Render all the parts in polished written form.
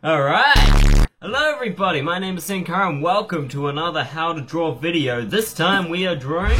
Alright! Hello everybody, my name is Sinkar and welcome to another how to draw video. This time we are drawing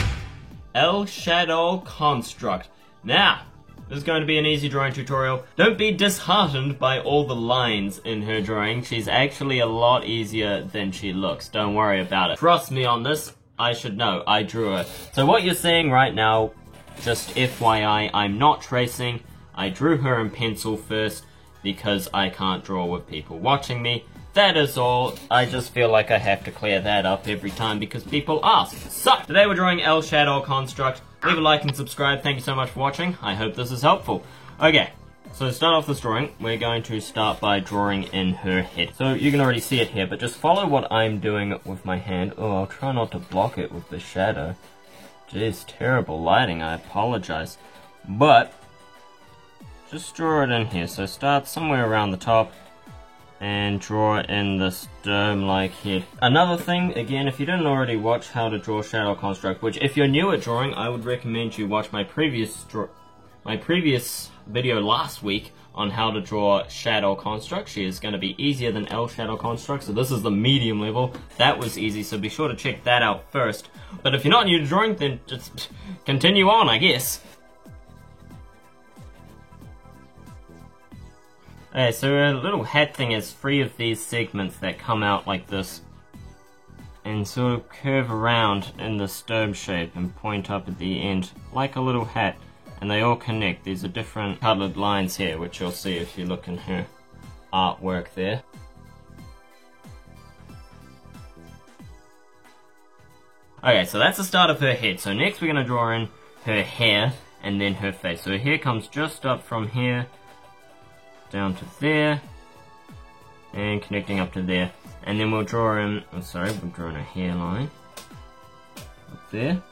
El Shadow Construct. Now, this is going to be an easy drawing tutorial. Don't be disheartened by all the lines in her drawing. She's actually a lot easier than she looks. Don't worry about it. Trust me on this, I should know. I drew her. So what you're seeing right now, just FYI, I'm not tracing. I drew her in pencil first because I can't draw with people watching me. That is all. I just feel like I have to clear that up every time because people ask. So, today we're drawing El Shadow Construct. Leave a like and subscribe. Thank you so much for watching. I hope this is helpful. Okay, so to start off this drawing, we're going to start by drawing in her head. So you can already see it here, but just follow what I'm doing with my hand. Oh, I'll try not to block it with the shadow. Jeez, terrible lighting, I apologize. But just draw it in here. So start somewhere around the top and draw in this dome-like head. Another thing, again, if you didn't already watch how to draw Shadow Construct, which if you're new at drawing, I would recommend you watch my previous video last week on how to draw Shadow Construct. She is going to be easier than El Shadow Construct, so this is the medium level. That was easy, so be sure to check that out first. But if you're not new to drawing, then just continue on, I guess. Okay, so a little hat thing is 3 of these segments that come out like this and sort of curve around in this dome shape and point up at the end like a little hat, and they all connect. These are different coloured lines here, which you'll see if you look in her artwork there. Okay, so that's the start of her head. So next we're going to draw in her hair and then her face. So her hair comes just up from here down to there, and connecting up to there. And then we'll draw in, we're drawing a hairline up there.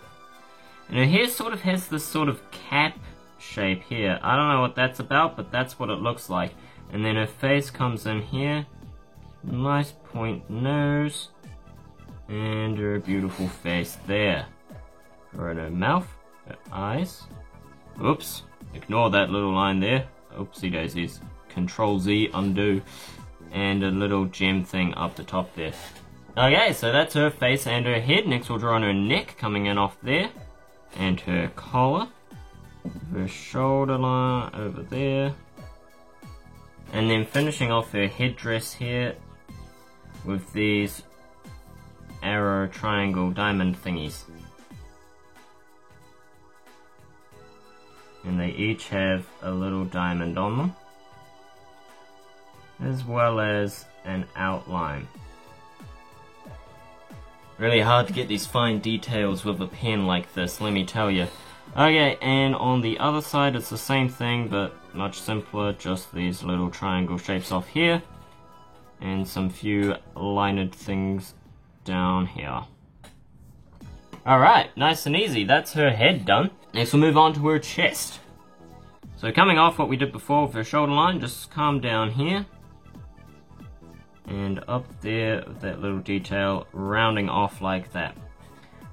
And her hair sort of has this sort of cap shape here. I don't know what that's about, but that's what it looks like. And then her face comes in here, nice point nose, and her beautiful face there. Draw in her mouth, her eyes. Oops, ignore that little line there. Oopsie daisies. Control Z, undo, and a little gem thing up the top there. Okay, so that's her face and her head. Next we'll draw on her neck, coming in off there, and her collar, her shoulder line over there, and then finishing off her headdress here with these arrow, triangle, diamond thingies. And they each have a little diamond on them, as well as an outline. Really hard to get these fine details with a pen like this, let me tell you. Okay, and on the other side it's the same thing, but much simpler, just these little triangle shapes off here, and some few lined things down here. Alright, nice and easy, that's her head done. Next we'll move on to her chest. So coming off what we did before with her shoulder line, just come down here, and up there with that little detail, rounding off like that.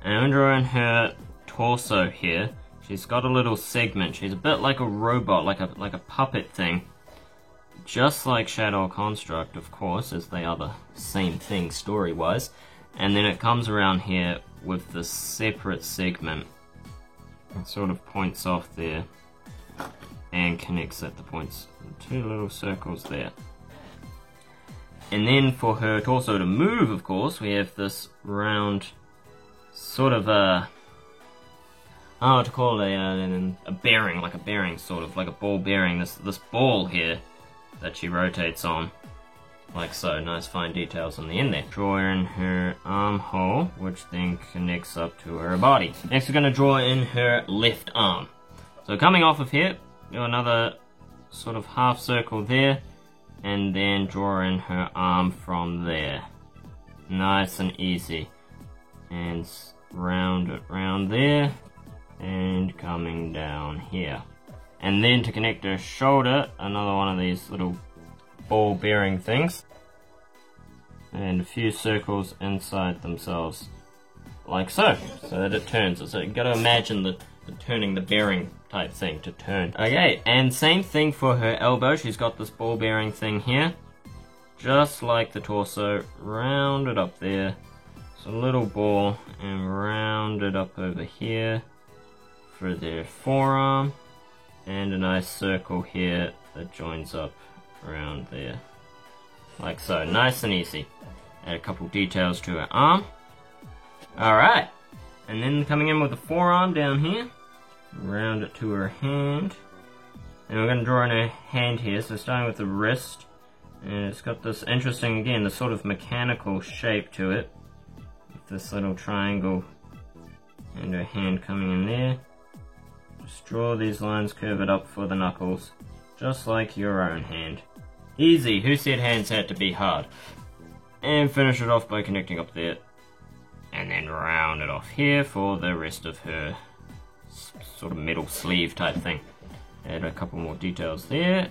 And I'm drawing her torso here. She's got a little segment. She's a bit like a robot, like a puppet thing. Just like Shadow Construct, of course, as they are the same thing story-wise. And then it comes around here with this separate segment. It sort of points off there and connects at the points. 2 little circles there. And then for her torso to move, of course, we have this round, sort of a, I don't know what to call it, a bearing, like a bearing, sort of, like a ball bearing, this ball here that she rotates on, like so. Nice fine details on the end there. Draw in her armhole, which then connects up to her body. Next we're going to draw in her left arm. So coming off of here, do another sort of half circle there, and then draw in her arm from there. Nice and easy. And round it round there, and coming down here. And then to connect her shoulder, another one of these little ball bearing things. And a few circles inside themselves, like so, so that it turns. So you gotta imagine the turning the bearing type thing to turn. Okay, and same thing for her elbow. She's got this ball bearing thing here. just like the torso, round it up there. So a little ball, and round it up over here for their forearm, and a nice circle here that joins up around there, like so. Nice and easy. Add a couple details to her arm. Alright, and then coming in with the forearm down here, round it to her hand, and we're going to draw in her hand here, so starting with the wrist, and it's got this interesting, again, the sort of mechanical shape to it, with this little triangle and her hand coming in there. Just draw these lines, curve it up for the knuckles, just like your own hand. Easy, who said hands had to be hard? And finish it off by connecting up there. And then round it off here for the rest of her sort of middle sleeve type thing. Add a couple more details there.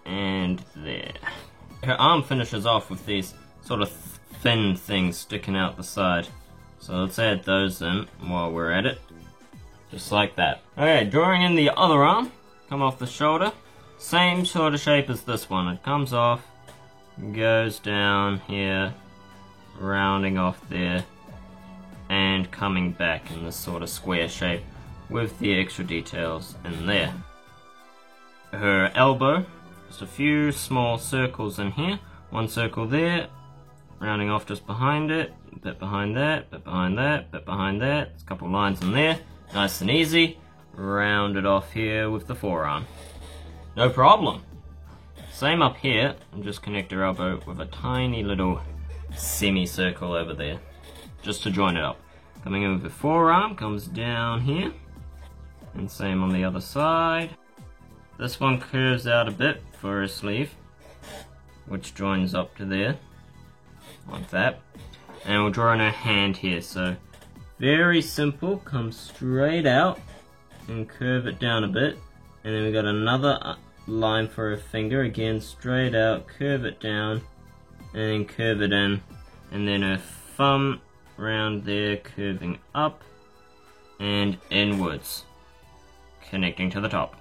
And there. Her arm finishes off with these sort of thin things sticking out the side. So let's add those in while we're at it. Just like that. Okay, drawing in the other arm. Come off the shoulder. Same sort of shape as this one. It comes off, goes down here, rounding off there, and coming back in this sort of square shape with the extra details in there. Her elbow, just a few small circles in here. One circle there, rounding off just behind it, a bit behind that, bit behind that, bit behind that. There's a couple lines in there. Nice and easy. Round it off here with the forearm. No problem. Same up here, and just connect her elbow with a tiny little semicircle over there, just to join it up. Coming in with the forearm, comes down here, and same on the other side. This one curves out a bit for her sleeve, which joins up to there, like that. And we'll draw in her hand here, so very simple, come straight out and curve it down a bit, and then we got another line for her finger, again straight out, curve it down, and then curve it in, and then her thumb round there, curving up and inwards, connecting to the top,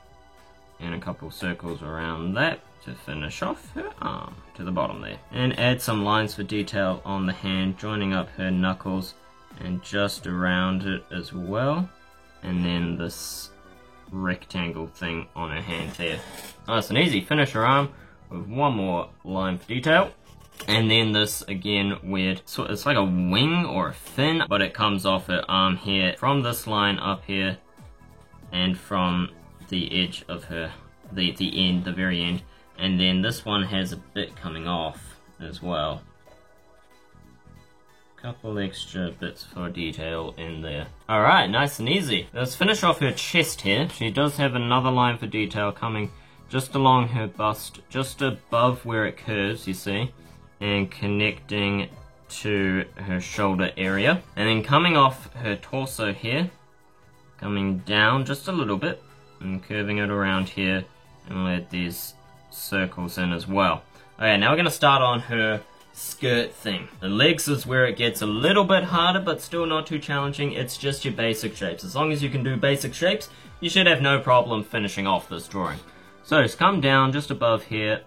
and a couple circles around that to finish off her arm to the bottom there, and add some lines for detail on the hand, joining up her knuckles and just around it as well, and then this rectangle thing on her hand there. Nice and easy. Finish her arm with one more line for detail, and then this again weird, so it's like a wing or a fin, but it comes off her arm here from this line up here and from the edge of her, the end, the very end, and then this one has a bit coming off as well. Couple extra bits for detail in there. Alright, nice and easy. Let's finish off her chest here. She does have another line for detail coming just along her bust, just above where it curves, you see, and connecting to her shoulder area. And then coming off her torso here, coming down just a little bit, and curving it around here, and we'll add these circles in as well. Okay, now we're going to start on her skirt thing. The legs is where it gets a little bit harder, but still not too challenging. It's just your basic shapes. As long as you can do basic shapes, you should have no problem finishing off this drawing. So just come down just above here,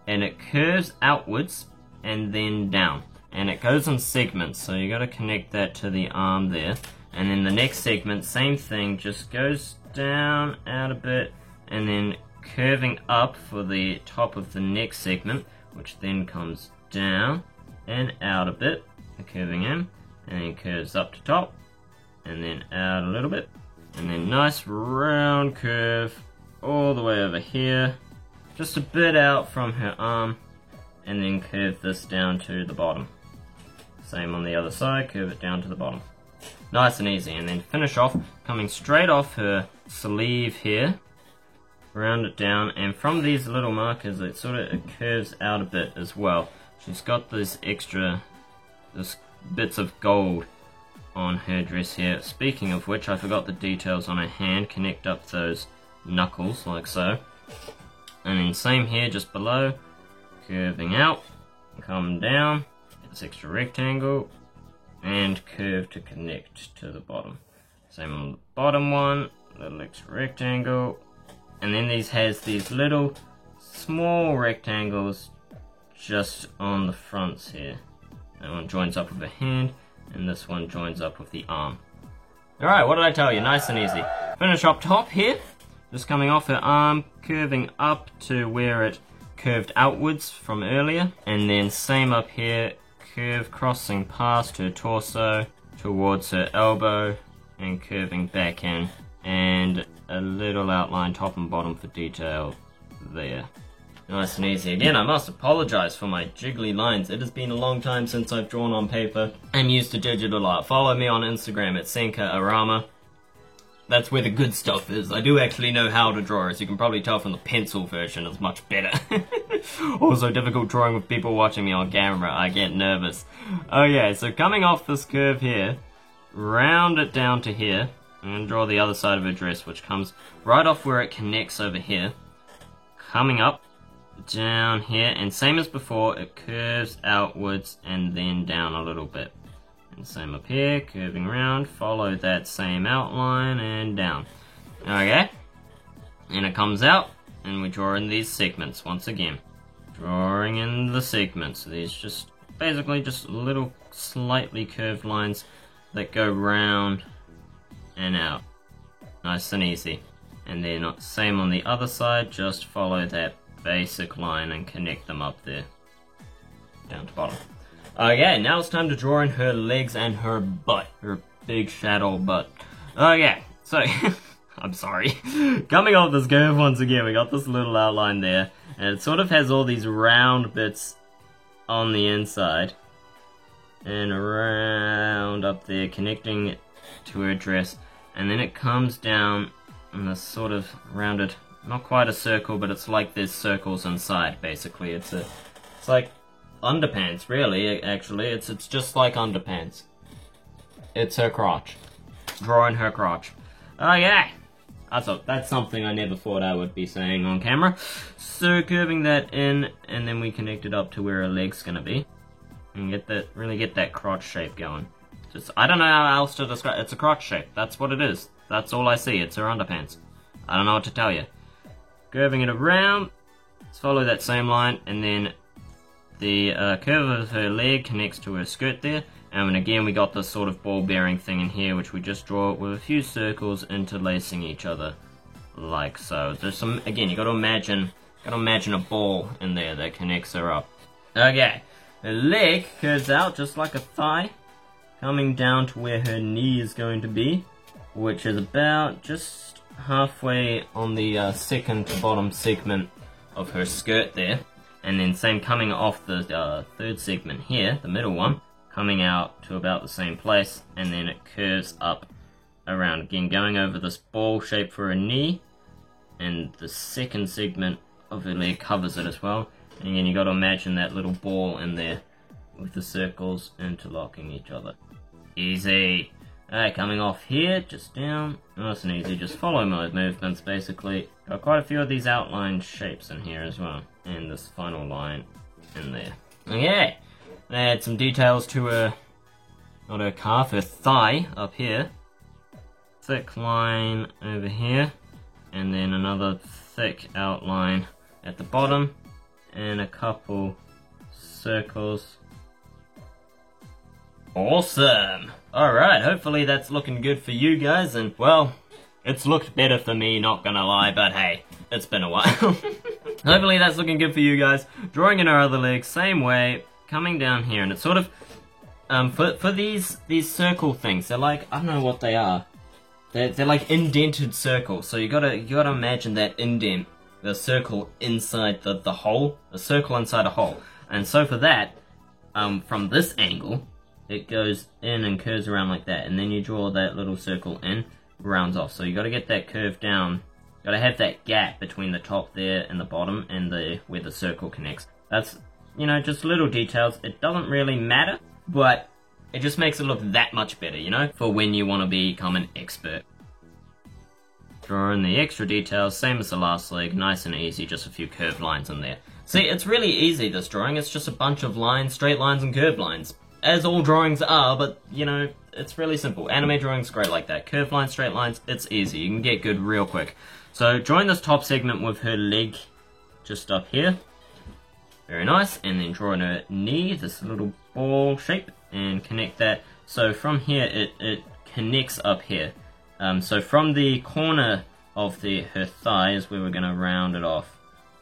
and it curves outwards and then down, and it goes in segments, so you got to connect that to the arm there. And then the next segment, same thing, just goes down out a bit and then curving up for the top of the next segment, which then comes down and out a bit, curving in, and then curves up to top, and then out a little bit, and then nice round curve all the way over here, just a bit out from her arm, and then curve this down to the bottom. Same on the other side, curve it down to the bottom. Nice and easy, and then finish off coming straight off her sleeve here, round it down, and from these little markers it curves out a bit as well. She's got this bits of gold on her dress here. Speaking of which, I forgot the details on her hand. Connect up those knuckles like so. And then same here just below, curving out, come down, this extra rectangle, and curve to connect to the bottom. Same on the bottom one, little extra rectangle, and then these has these little small rectangles just on the fronts here. That one joins up with the hand, and this one joins up with the arm. Alright, what did I tell you? Nice and easy. Finish up top here, just coming off her arm, curving up to where it curved outwards from earlier, and then same up here, curve crossing past her torso towards her elbow, and curving back in, and a little outline top and bottom for detail there. Nice and easy. Again, I must apologize for my jiggly lines. It has been a long time since I've drawn on paper. I'm used to digital art. Follow me on Instagram at Senka Arama. That's where the good stuff is. I do actually know how to draw, as you can probably tell from the pencil version. It's much better. Also difficult drawing with people watching me on camera. I get nervous. Okay, so coming off this curve here, round it down to here. I'm going to draw the other side of her dress, which comes right off where it connects over here. Coming up, down here, and same as before, it curves outwards and then down a little bit. And same up here, curving around, follow that same outline and down. Okay, and it comes out, and we draw in these segments once again. Drawing in the segments. These just basically just little slightly curved lines that go round and out. Nice and easy. And then same on the other side, just follow that basic line and connect them up there. Down to bottom. Okay, now it's time to draw in her legs and her butt. Her big shadow butt. Okay, so, I'm sorry. Coming off this curve once again, we got this little outline there. And it sort of has all these round bits on the inside. And around up there, connecting it to her dress. And then it comes down in this sort of rounded, not quite a circle, but it's like there's circles inside, basically. It's like underpants, really, actually. It's just like underpants. It's her crotch. Drawing her crotch. Oh yeah! That's something I never thought I would be saying on camera. So curving that in, and then we connect it up to where her leg's gonna be. And really get that crotch shape going. I don't know how else to describe. It's a crotch shape. That's what it is. That's all I see. It's her underpants. I don't know what to tell you. Curving it around. Let's follow that same line, and then the curve of her leg connects to her skirt there. And again, we got this sort of ball bearing thing in here, which we just draw with a few circles interlacing each other, like so. There's some. Again, you got to imagine a ball in there that connects her up. Okay, her leg curves out just like a thigh, coming down to where her knee is going to be, which is about just halfway on the second to bottom segment of her skirt there. And then same coming off the third segment here, the middle one, coming out to about the same place, and then it curves up around again, going over this ball shape for her knee, and the second segment of her leg covers it as well. And again, you got to imagine that little ball in there with the circles interlocking each other. Easy. Alright, coming off here, just down. Nice and easy, just follow my movements basically. Got quite a few of these outline shapes in here as well. And this final line in there. Okay, add some details to her, not her calf, her thigh up here. Thick line over here. And then another thick outline at the bottom. And a couple circles. Awesome! Alright, hopefully that's looking good for you guys, and well, it's looked better for me, not gonna lie, but hey, it's been a while. Hopefully that's looking good for you guys. Drawing in our other leg, same way, coming down here, and it's sort of, for these circle things, they're like, I don't know what they are. They're like indented circles, so you gotta imagine that indent, the circle inside the hole, a circle inside a hole. And so for that, from this angle, it goes in and curves around like that, and then you draw that little circle in, rounds off. So you got to get that curve down. Got to have that gap between the top there and the bottom, and where the circle connects. That's, you know, just little details. It doesn't really matter, but it just makes it look that much better, you know, for when you want to become an expert. Draw in the extra details, same as the last leg, nice and easy, just a few curved lines in there. See, it's really easy, this drawing. It's just a bunch of lines, straight lines and curved lines. As all drawings are, but, you know, it's really simple. Anime drawing's great like that. Curved lines, straight lines, it's easy. You can get good real quick. So, drawing this top segment with her leg just up here. Very nice. And then draw in her knee, this little ball shape, and connect that. So from here, it connects up here. So from the corner of her thigh is where we're going to round it off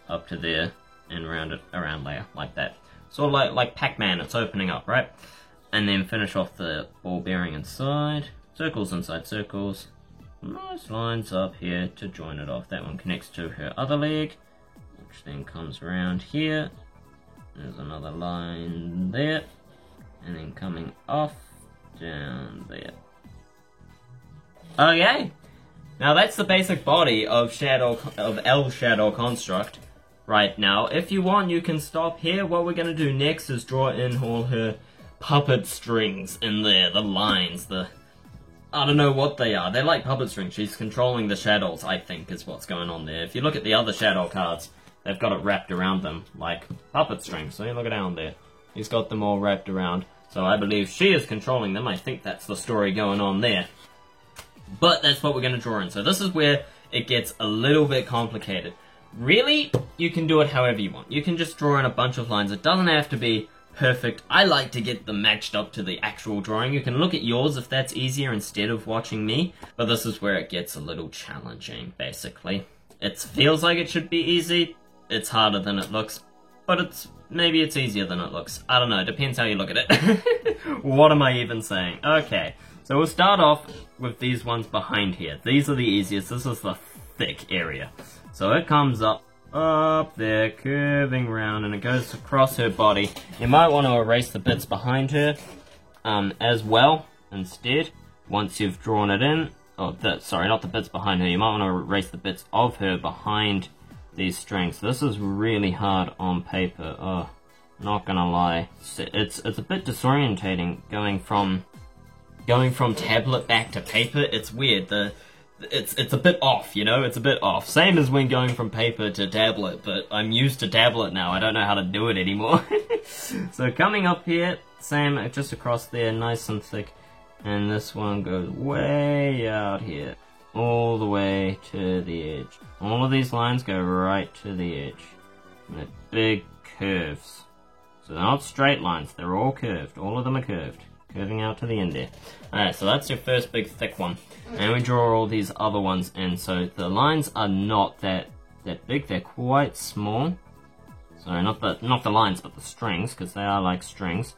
up to there and round it around there, like that. Sort of like Pac-Man, it's opening up, right? And then finish off the ball bearing inside. Circles inside circles. Nice lines up here to join it off. That one connects to her other leg, which then comes around here. There's another line there. And then coming off down there. Okay. Now that's the basic body of L Shadow Construct. Right now, if you want, you can stop here. What we're going to do next is draw in all her puppet strings in there, the lines, I don't know what they are. They're like puppet strings. She's controlling the shadows, I think, is what's going on there. If you look at the other shadow cards, they've got it wrapped around them, like puppet strings. So you look down there. He's got them all wrapped around. So I believe she is controlling them. I think that's the story going on there. But that's what we're going to draw in. So this is where it gets a little bit complicated. Really, you can do it however you want. You can just draw in a bunch of lines. It doesn't have to be perfect. I like to get them matched up to the actual drawing. You can look at yours if that's easier instead of watching me. But this is where it gets a little challenging, basically. It feels like it should be easy. It's harder than it looks. But maybe it's easier than it looks. I don't know. It depends how you look at it. What am I even saying? Okay. So we'll start off with these ones behind here. These are the easiest. This is the thick area. So it comes up there, curving round, and it goes across her body. You might want to erase the bits behind her as well, instead, once you've drawn it in. Oh, sorry, not the bits behind her. You might want to erase the bits of her behind these strings. This is really hard on paper. Oh, not gonna lie. It's a bit disorientating going from tablet back to paper. It's weird. It's a bit off, you know? It's a bit off. Same as when going from paper to tablet, but I'm used to tablet now. I don't know how to do it anymore. So coming up here, same, just across there, nice and thick. And this one goes way out here, all the way to the edge. All of these lines go right to the edge. And they're big curves. So they're not straight lines, they're all curved. All of them are curved. Curving out to the end there. Alright, so that's your first big thick one. And we draw all these other ones in. So the lines are not that big, they're quite small. So not the lines, but the strings, because they are like strings.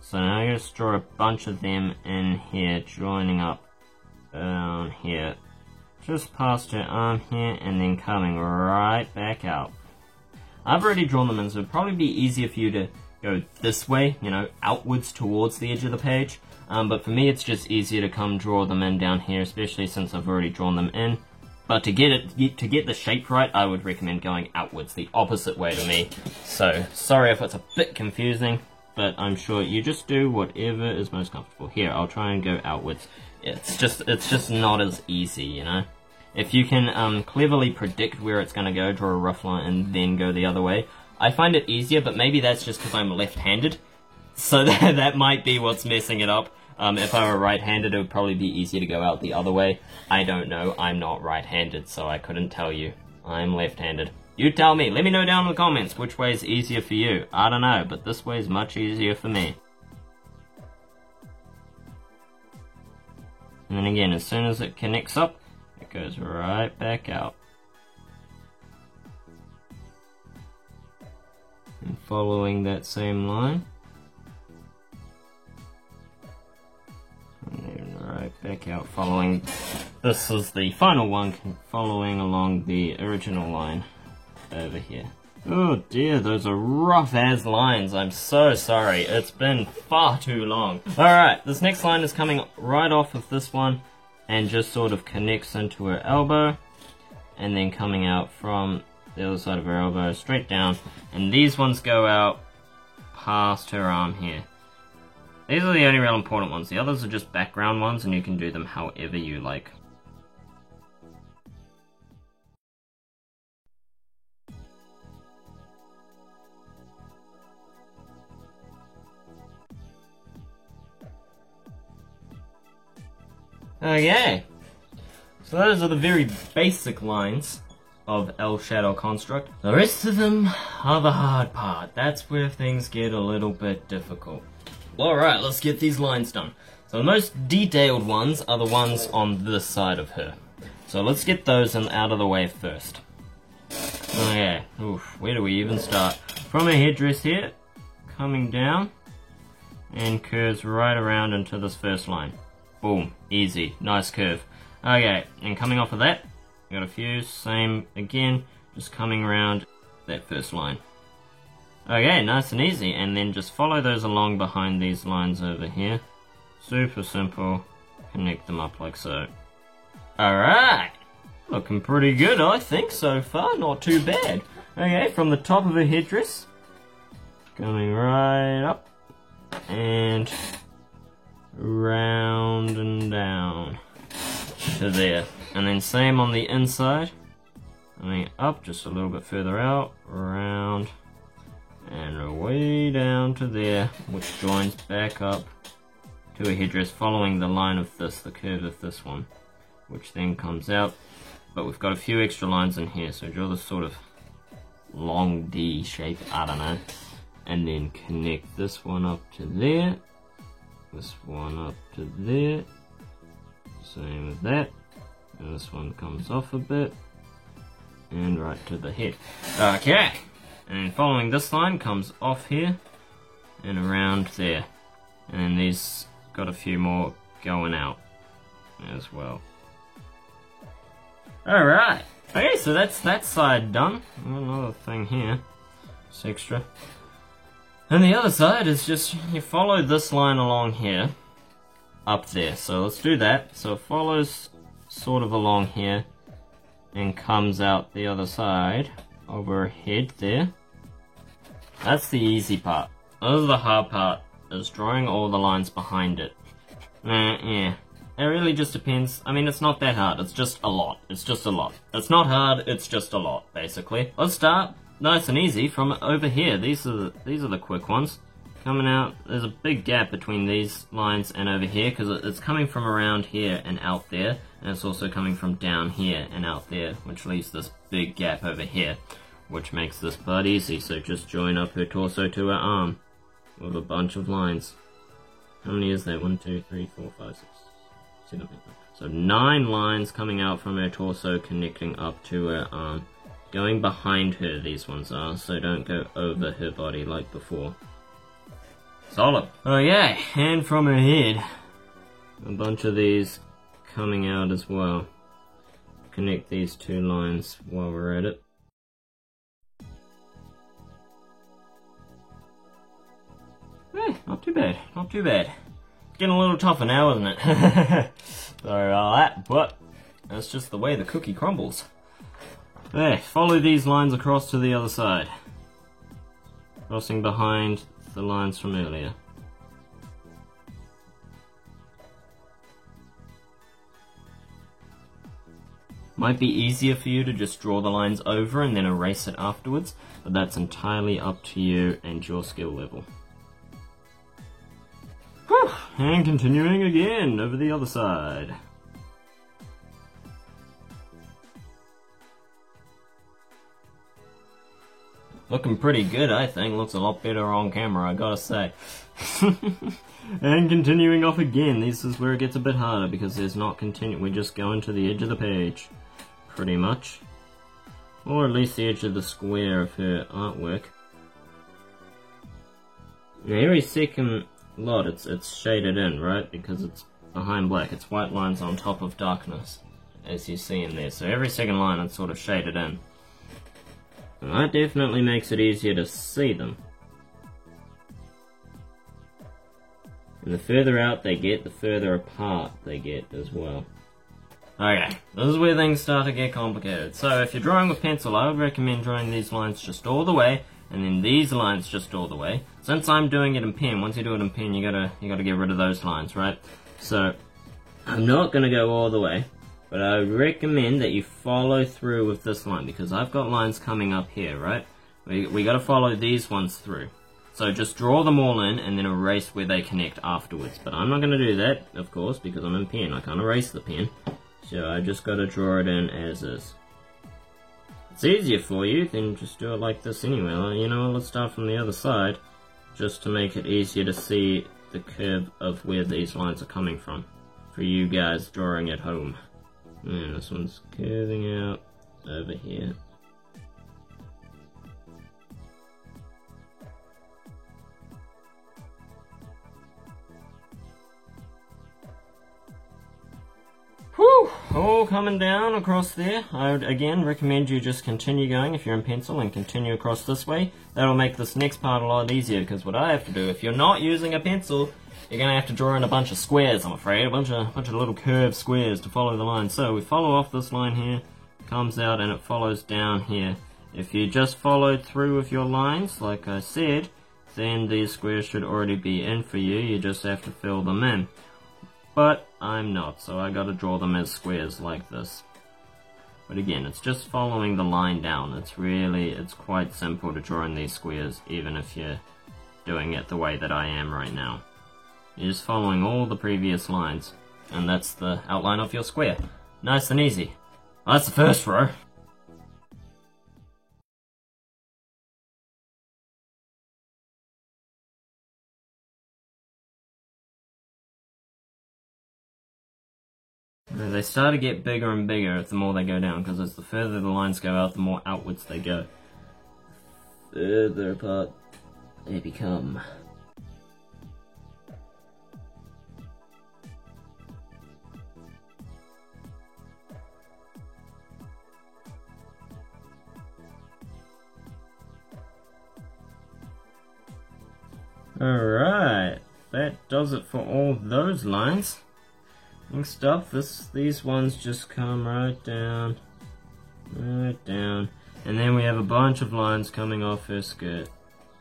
So now you just draw a bunch of them in here, joining up down here. Just past her arm here, and then coming right back out. I've already drawn them in, so it'd probably be easier for you to go this way, you know, outwards towards the edge of the page. But for me, it's just easier to come draw them in down here, especially since I've already drawn them in. But to get the shape right, I would recommend going outwards, the opposite way to me. So, sorry if it's a bit confusing, but I'm sure you just do whatever is most comfortable. Here, I'll try and go outwards. It's just not as easy, you know? If you can cleverly predict where it's going to go, draw a rough line, and then go the other way, I find it easier, but maybe that's just because I'm left-handed. So that might be what's messing it up. If I were right-handed, it would probably be easier to go out the other way. I don't know. I'm not right-handed, so I couldn't tell you. I'm left-handed. You tell me. Let me know down in the comments which way is easier for you. I don't know, but this way is much easier for me. And then again, as soon as it connects up, it goes right back out. And following that same line. And then right back out following. This is the final one, following along the original line over here. Oh dear, those are rough as lines. I'm so sorry. It's been far too long. Alright, this next line is coming right off of this one and just sort of connects into her elbow and then coming out from the other side of her elbow straight down, and these ones go out past her arm here. These are the only real important ones. The others are just background ones, and you can do them however you like. Okay, so those are the very basic lines of El Shadow Construct. The rest of them are the hard part. That's where things get a little bit difficult. Alright, let's get these lines done. So the most detailed ones are the ones on this side of her. So let's get those out of the way first. Okay, oof, where do we even start? From her headdress here, coming down, and curves right around into this first line. Boom, easy, nice curve. Okay, and coming off of that, got a few, same again, just coming around that first line. Okay, nice and easy, and then just follow those along behind these lines over here. Super simple, connect them up like so. Alright, looking pretty good I think so far, not too bad. Okay, from the top of her headdress, coming right up, and round and down to there. And then same on the inside, coming up just a little bit further out, round, and way down to there, which joins back up to a headdress following the line of this, the curve of this one, which then comes out. But we've got a few extra lines in here, so draw this sort of long D shape, I don't know, and then connect this one up to there, this one up to there, same with that, and this one comes off a bit, and right to the head. Okay, and following this line comes off here, and around there, and then these got a few more going out as well. Alright, okay, so that's that side done. Another thing here, it's extra. And the other side is just, you follow this line along here, up there. So let's do that. So it follows sort of along here, and comes out the other side, over her head there. That's the easy part. This is the hard part, is drawing all the lines behind it. Yeah. It really just depends. I mean, it's not that hard. It's just a lot. It's just a lot. It's not hard. It's just a lot, basically. Let's start nice and easy from over here. These are the quick ones. Coming out, there's a big gap between these lines and over here, because it's coming from around here and out there, and it's also coming from down here and out there, which leaves this big gap over here, which makes this part easy. So just join up her torso to her arm with a bunch of lines. How many is there? 1, 2, 3, 4, 5, 6, 7, 8, 9. So 9 lines coming out from her torso, connecting up to her arm. Going behind her, these ones are, so don't go over her body like before. Solid. Okay, and from her head, a bunch of these coming out as well. Connect these 2 lines while we're at it. Not too bad, not too bad. Getting a little tougher now, isn't it? Sorry about that, but that's just the way the cookie crumbles. There, follow these lines across to the other side. Crossing behind the lines from earlier. Might be easier for you to just draw the lines over and then erase it afterwards, but that's entirely up to you and your skill level. Whew, and continuing again over the other side. Looking pretty good, I think. Looks a lot better on camera, I gotta say. And continuing off again, this is where it gets a bit harder because there's not continue. We just go into the edge of the page, pretty much. Or at least the edge of the square of her artwork. Now, every second lot it's shaded in, right? Because it's behind black. It's white lines on top of darkness, as you see in there. So every second line it's sort of shaded in. And that definitely makes it easier to see them. And the further out they get, the further apart they get as well. Okay, this is where things start to get complicated. So if you're drawing with pencil, I would recommend drawing these lines just all the way, and then these lines just all the way. Since I'm doing it in pen, once you do it in pen, you gotta get rid of those lines, right? So I'm not gonna go all the way. But I recommend that you follow through with this line, because I've got lines coming up here, right? We gotta follow these ones through. So just draw them all in and then erase where they connect afterwards. But I'm not gonna do that, of course, because I'm in pen. I can't erase the pen. So I just gotta draw it in as is. it's easier for you, then just do it like this anyway. You know, let's start from the other side, just to make it easier to see the curve of where these lines are coming from, for you guys drawing at home. And this one's curving out over here. Whew! All coming down across there. I would again recommend you just continue going if you're in pencil and continue across this way. That'll make this next part a lot easier, because what I have to do, if you're not using a pencil, you're going to have to draw in a bunch of squares, I'm afraid. A bunch of little curved squares to follow the line. So we follow off this line here, comes out and it follows down here. If you just followed through with your lines, like I said, then these squares should already be in for you. You just have to fill them in. But I'm not, so I gotta draw them as squares like this. But again, it's just following the line down. It's quite simple to draw in these squares, even if you're doing it the way that I am right now. You're just following all the previous lines, and that's the outline of your square. Nice and easy. Well, that's the first row. They start to get bigger and bigger the more they go down, because as the further the lines go out, the more outwards they go. Further apart they become. Alright, that does it for all those lines. Next up, these ones just come right down, and then we have a bunch of lines coming off her skirt.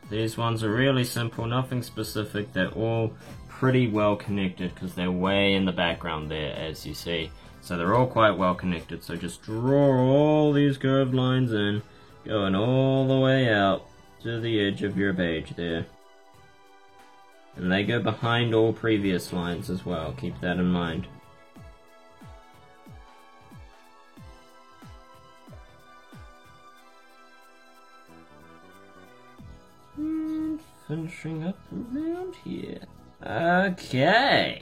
These ones are really simple, nothing specific, they're all pretty well connected because they're way in the background there, as you see. So they're all quite well connected, so just draw all these curved lines in, going all the way out to the edge of your page there. And they go behind all previous lines as well, keep that in mind. And finishing up around here. Okay.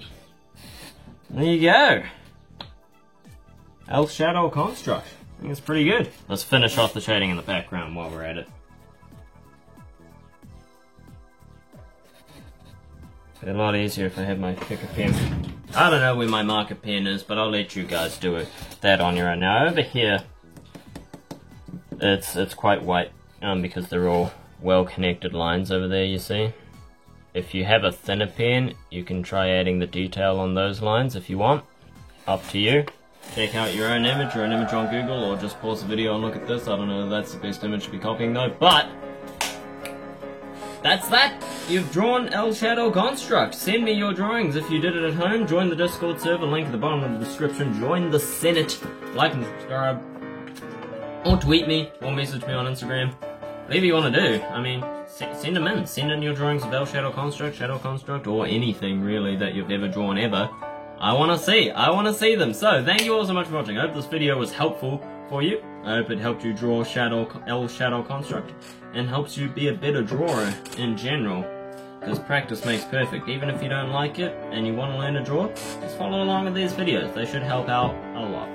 There you go. Elf Shadow Construct. I think it's pretty good. Let's finish off the shading in the background while we're at it. It'd be a lot easier if I had my picker pen. I don't know where my marker pen is, but I'll let you guys do that on your own. Now over here, it's quite white because they're all well-connected lines over there, you see. If you have a thinner pen, you can try adding the detail on those lines if you want. Up to you. Check out your own image or an image on Google, or just pause the video and look at this. I don't know if that's the best image to be copying though, but that's that! You've drawn Elf Shadow Construct. Send me your drawings if you did it at home. Join the Discord server, link at the bottom of the description. Join the Senate. Like and subscribe. Or tweet me, or message me on Instagram. Whatever you want to do. I mean, send them in. Send in your drawings of Elf Shadow Construct, or anything really that you've ever drawn ever. I want to see them. So, thank you all so much for watching. I hope this video was helpful for you. I hope it helped you draw Elf Shadow Construct, and helps you be a better drawer in general. Because practice makes perfect. Even if you don't like it, and you want to learn to draw, just follow along with these videos. They should help out a lot.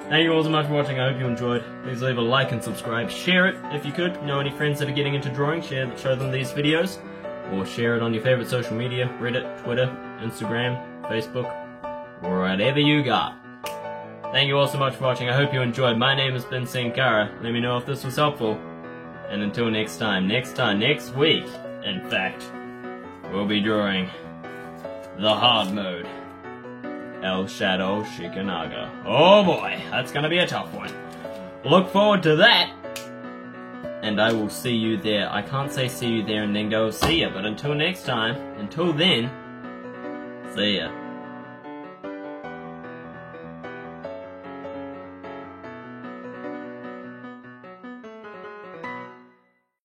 Thank you all so much for watching. I hope you enjoyed. Please leave a like and subscribe. Share it if you could. Know any friends that are getting into drawing, show them these videos. Or share it on your favorite social media, Reddit, Twitter, Instagram, Facebook, or whatever you got. Thank you all so much for watching. I hope you enjoyed. My name has been Sankara. Let me know if this was helpful. And until next week, in fact, we'll be drawing the hard mode. Elf Shadow Shikanaga. Oh boy, that's gonna be a tough one. Look forward to that. And I will see you there. I can't say see you there and then go see ya, but until next time, until then, see ya.